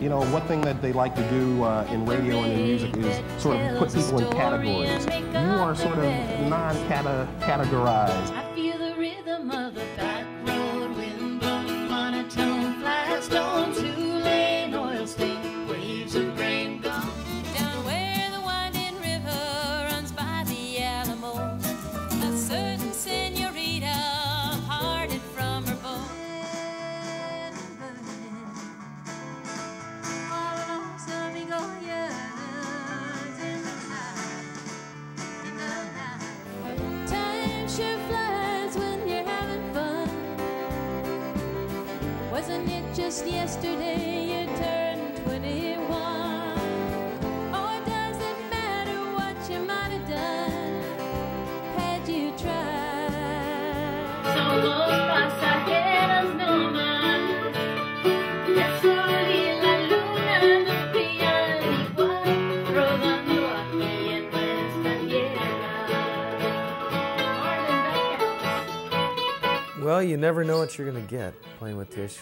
You know, one thing that they like to do in radio and in music is sort of put people in categories. You are sort of non-categorized. I feel the rhythm of the back road, wind blowing monotone, flagstones, Tulane, oil stain, waves of grain gone. Down where the winding river runs by the Alamo, a certain senorita parted from her boat. Time sure flies when you're having fun. Wasn't it just yesterday you turned 21? Or does it matter what you might have done had you tried? Somos pasajeros no más. El sol y la luna nos brillan igual, rodando aquí en nuestra tierra. Well, you never know what you're going to get playing with Tish.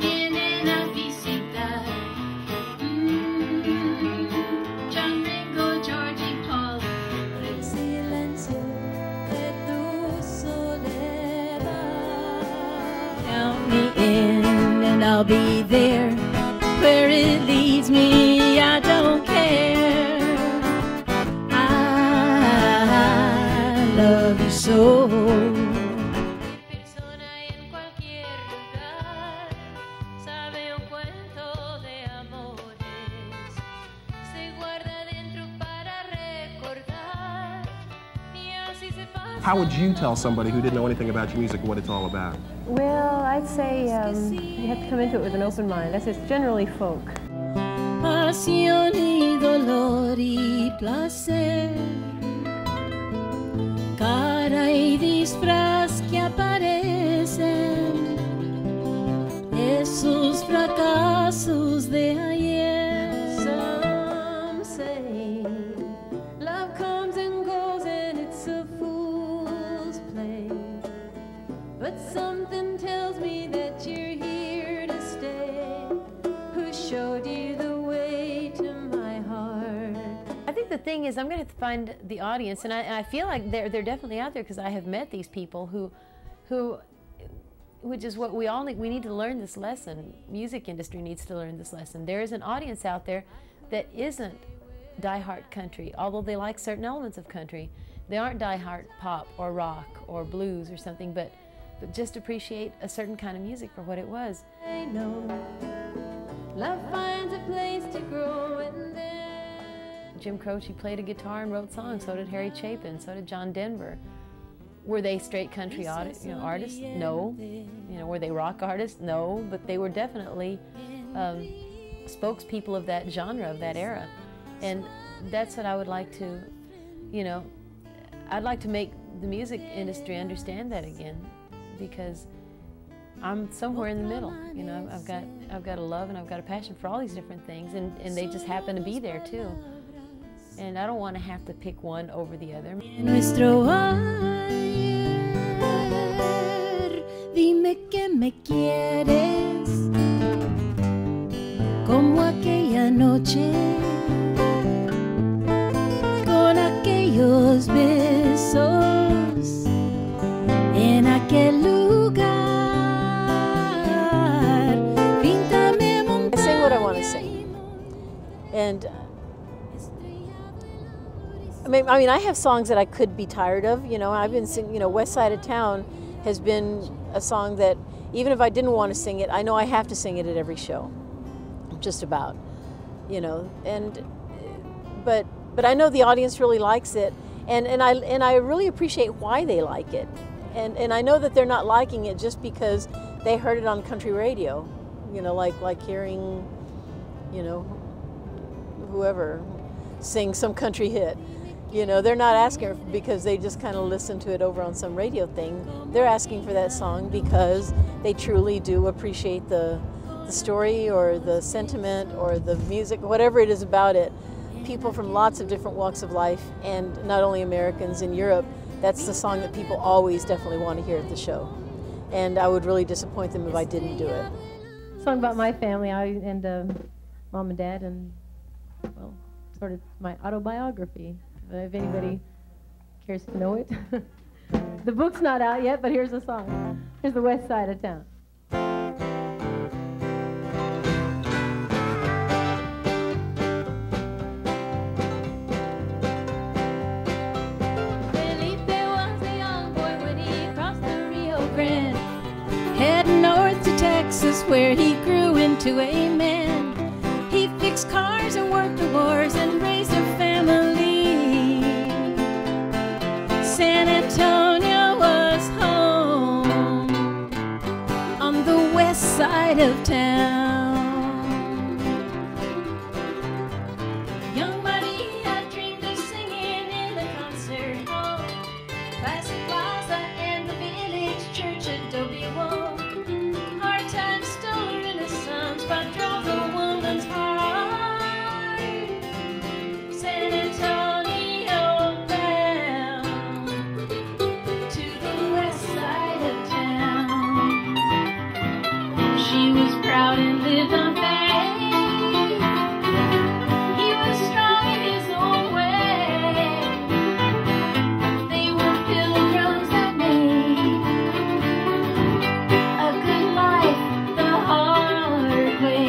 Vienen a visitar John, Ringo, Georgie, Paul. El silencio de tu soledad. Count me in and I'll be there. Where it leads me, I don't care. I love you so. Persona en cualquier lugar sabe un cuento de amores. Se guarda dentro para recordar. Y así se pasa. How would you tell somebody who didn't know anything about your music what it's all about? Well, I'd say you have to come into it with an open mind. That's it's generally folk. Pasión y dolor y placer, cara y disfraz que aparecen, esos fracasos de ayer. Some say love comes and goes and it's a fool's play, but something tells me that you're here to stay. Who showed you the way to my heart? I think the thing is I'm going to have to find the audience, and I feel like they're definitely out there because I have met these people which is what we all need. We need to learn this lesson. Music industry needs to learn this lesson. There is an audience out there that isn't diehard country, although they like certain elements of country. They aren't diehard pop or rock or blues or something, but just appreciate a certain kind of music for what it was. I know love finds a place to grow and then. Jim Croce played a guitar and wrote songs. So did Harry Chapin. So did John Denver. Were they straight country artists? No. Were they rock artists? No. But they were definitely spokespeople of that genre, of that era. And that's what I would like to, I'd like to make the music industry understand that again, because I'm somewhere in the middle. I've got a love and I've got a passion for all these different things, and they just happen to be there too. And I don't want to have to pick one over the other. Nuestro ayer, dime que me quieres, como aquella noche, con aquellos besos, en aquel lugar. Píntame montañas. I sing what I want to sing, and. I mean, I have songs that I could be tired of. I've been singing. West Side of Town has been a song that, even if I didn't want to sing it, I know I have to sing it at every show, just about. But I know the audience really likes it, and I really appreciate why they like it, and I know that they're not liking it just because they heard it on country radio, like hearing, whoever sing some country hit. They're not asking because they just kind of listen to it over on some radio thing. They're asking for that song because they truly do appreciate the the story or the sentiment or the music, whatever it is about it, people from lots of different walks of life, and not only Americans in Europe, that's the song that people always definitely want to hear at the show. And I would really disappoint them if I didn't do it. Song about my family, and mom and dad, and, well, sort of my autobiography, if anybody cares to know it. The book's not out yet, but here's the song. Here's the west side of town. Heading north to Texas, where he grew into a man. He fixed cars and worked the wars and raised a family. San Antonio was home on the west side of town. Young Maria dreamed of singing in the concert hall, Classic Plaza and the village church adobe wall. Hard times stole her innocence, but drove a woman's heart. San Antonio bound to the west side of town. She was proud and lived on faith. He was strong in his own way. They were pilgrims that made a good life the hard way.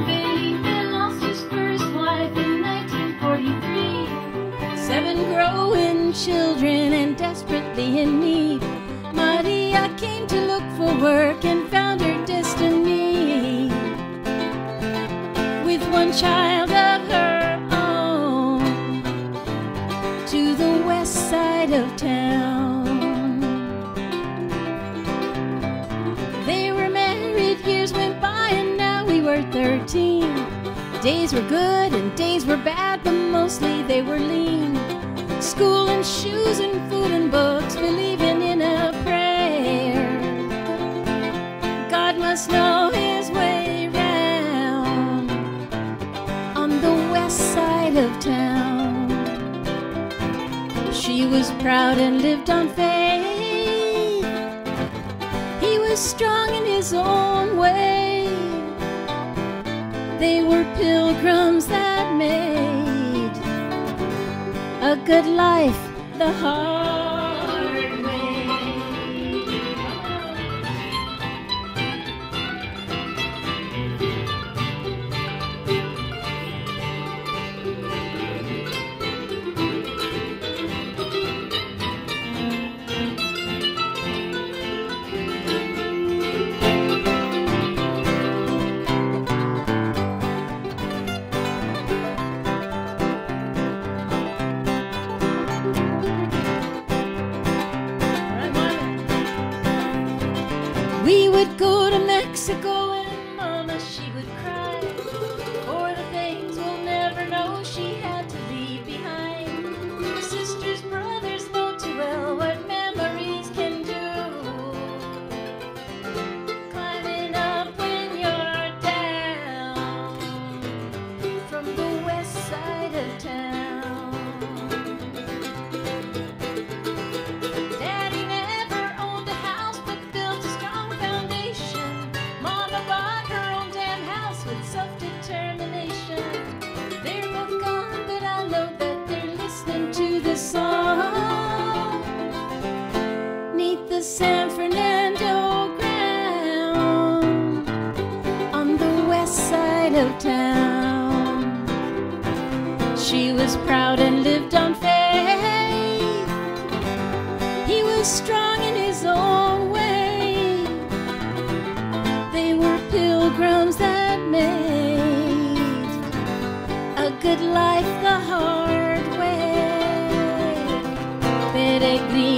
Felipe lost his first wife in 1943. 7 growing children and desperately in need. Maria came to look for work and found her destiny. With one child of her own, to the west side of town. They were married, years went by, and now we were 13. Days were good and days were bad, but mostly they were lean. School and shoes and food and books, believing in a prayer. God must know his way round on the west side of town. She was proud and lived on faith. He was strong in his own way. They were pilgrims that made a good life the hard way. We would go to Mexico and Mama, she would cry for the things we'll never know she had to leave behind. Sisters, brothers know too well what memories can do. Climbing up when you're down from the west side of town. Daddy never owned a house, but built a strong foundation. Mama bought her own damn house with self-determination. They're both gone, but I know that they're listening to this song. Neath the San Fernando ground on the west side of town. She was proud and lived on faith. He was strong in his own way. They were pilgrims that made a good life the hard way. Peregrino